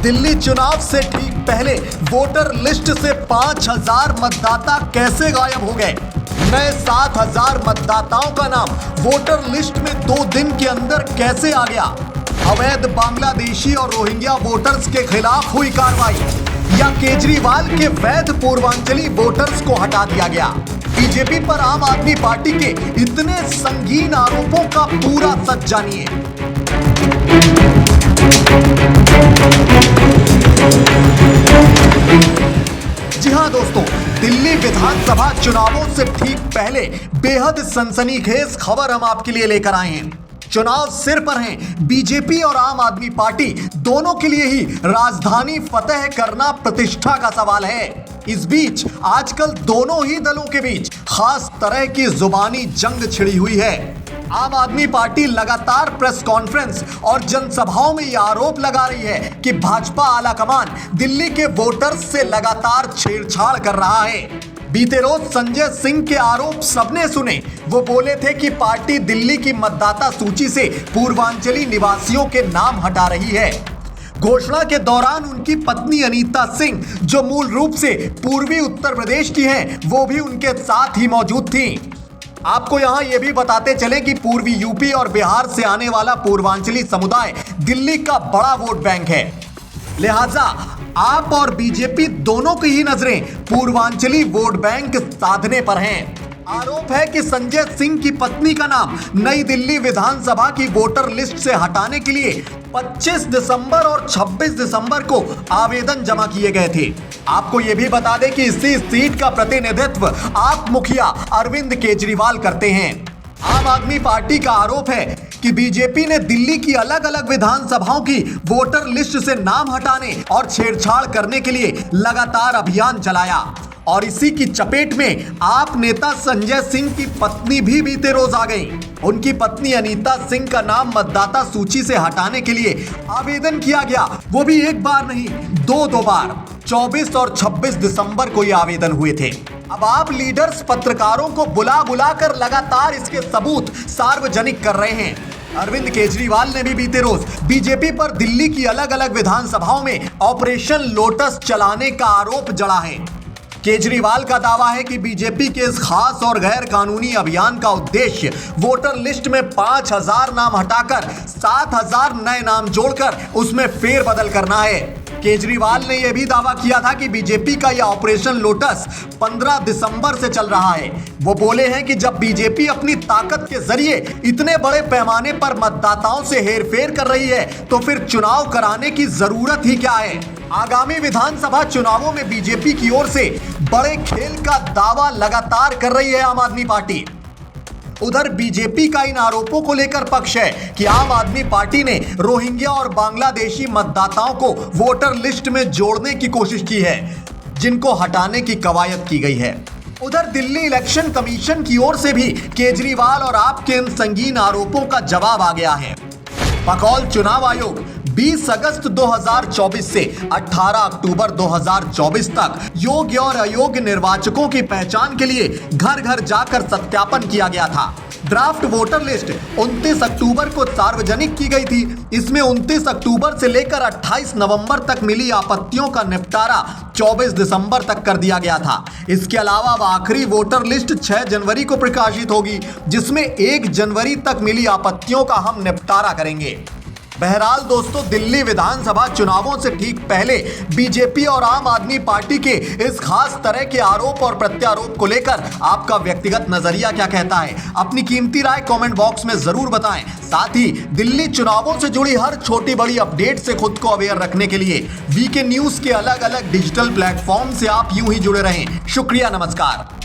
दिल्ली चुनाव से ठीक पहले वोटर लिस्ट से 5,000 मतदाता कैसे गायब हो गए? नए 7,000 मतदाताओं का नाम वोटर लिस्ट में 2 दिन के अंदर कैसे आ गया? अवैध बांग्लादेशी और रोहिंग्या वोटर्स के खिलाफ हुई कार्रवाई या केजरीवाल के वैध पूर्वांचली वोटर्स को हटा दिया गया? बीजेपी पर आम आदमी पार्टी के इतने संगीन आरोपों का पूरा सच जानिए। जी हां दोस्तों, दिल्ली विधानसभा चुनावों से ठीक पहले बेहद सनसनीखेज खबर हम आपके लिए लेकर आए हैं। चुनाव सिर पर हैं। बीजेपी और आम आदमी पार्टी दोनों के लिए ही राजधानी फतेह करना प्रतिष्ठा का सवाल है। इस बीच आजकल दोनों ही दलों के बीच खास तरह की जुबानी जंग छिड़ी हुई है। आम आदमी पार्टी लगातार प्रेस कॉन्फ्रेंस और जनसभाओं में यह आरोप लगा रही है कि भाजपा आलाकमान दिल्ली के वोटर्स से लगातार छेड़छाड़ कर रहा है। बीते रोज संजय सिंह के आरोप सबने सुने। वो बोले थे कि पार्टी दिल्ली की मतदाता सूची से पूर्वांचली निवासियों के नाम हटा रही है। घोषणा के दौरान उनकी पत्नी अनीता सिंह, जो मूल रूप से पूर्वी उत्तर प्रदेश की हैं, वो भी उनके साथ ही मौजूद थीं। आपको यहां यह भी बताते चले कि पूर्वी यूपी और बिहार से आने वाला पूर्वांचली समुदाय दिल्ली का बड़ा वोट बैंक है। लिहाजा आप और बीजेपी दोनों की ही नजरें पूर्वांचली वोट बैंक साधने पर हैं। आरोप है कि संजय सिंह की पत्नी का नाम नई दिल्ली विधानसभा की वोटर लिस्ट से हटाने के लिए 25 दिसंबर और 26 दिसंबर को आवेदन जमा किए गए थे। आपको यह भी बता दें कि इसी सीट का प्रतिनिधित्व आप मुखिया अरविंद केजरीवाल करते हैं। आम आदमी पार्टी का आरोप है कि बीजेपी ने दिल्ली की अलग अलग विधानसभाओं की वोटर लिस्ट से नाम हटाने और छेड़छाड़ करने के लिए लगातार अभियान चलाया और इसी की चपेट में आप नेता संजय सिंह की पत्नी भी बीते रोज आ गई। उनकी पत्नी अनीता सिंह का नाम मतदाता सूची से हटाने के लिए आवेदन किया गया, वो भी एक बार नहीं, दो बार। 24 और 26 दिसंबर को ये आवेदन हुए थे। अब आप लीडर्स पत्रकारों को बुला कर लगातार इसके सबूत सार्वजनिक कर रहे हैं। अरविंद केजरीवाल ने भी बीते रोज बीजेपी पर दिल्ली की अलग अलग विधानसभाओं में ऑपरेशन लोटस चलाने का आरोप जड़ा है। केजरीवाल का दावा है कि बीजेपी के इस खास और गैर कानूनी अभियान का उद्देश्य वोटर लिस्ट में 5,000 नाम हटाकर 7,000 नए नाम जोड़कर उसमें फेरबदल करना है। केजरीवाल ने यह भी दावा किया था कि बीजेपी का यह ऑपरेशन लोटस 15 दिसंबर से चल रहा है। वो बोले हैं कि जब बीजेपी अपनी ताकत के जरिए इतने बड़े पैमाने पर मतदाताओं से हेरफेर कर रही है तो फिर चुनाव कराने की जरूरत ही क्या है। आगामी विधानसभा चुनावों में बीजेपी की ओर से बड़े खेल का दावा लगातार कर रही है आम आदमी पार्टी। उधर बीजेपी का इन आरोपों को लेकर पक्ष है कि आम आदमी पार्टी ने रोहिंग्या और बांग्लादेशी मतदाताओं को वोटर लिस्ट में जोड़ने की कोशिश की है, जिनको हटाने की कवायद की गई है। उधर दिल्ली इलेक्शन कमीशन की ओर से भी केजरीवाल और आपके इन संगीन आरोपों का जवाब आ गया है। बकौल चुनाव आयोग 20 अगस्त 2024 से 18 अक्टूबर 2024 तक योग्य और अयोग्य निर्वाचकों की पहचान के लिए घर घर जाकर सत्यापन किया गया था। ड्राफ्ट वोटर लिस्ट 29 अक्टूबर को सार्वजनिक की गई थी। इसमें 29 अक्टूबर से लेकर 28 नवंबर तक मिली आपत्तियों का निपटारा 24 दिसंबर तक कर दिया गया था। इसके अलावा अब आखिरी वोटर लिस्ट 6 जनवरी को प्रकाशित होगी, जिसमें 1 जनवरी तक मिली आपत्तियों का हम निपटारा करेंगे। बहरहाल दोस्तों, दिल्ली विधानसभा चुनावों से ठीक पहले बीजेपी और आम आदमी पार्टी के इस खास तरह के आरोप और प्रत्यारोप को लेकर आपका व्यक्तिगत नजरिया क्या कहता है? अपनी कीमती राय कमेंट बॉक्स में जरूर बताएं। साथ ही दिल्ली चुनावों से जुड़ी हर छोटी बड़ी अपडेट से खुद को अवेयर रखने के लिए वीके न्यूज के अलग अलग डिजिटल प्लेटफॉर्म से आप यूं ही जुड़े रहें। शुक्रिया, नमस्कार।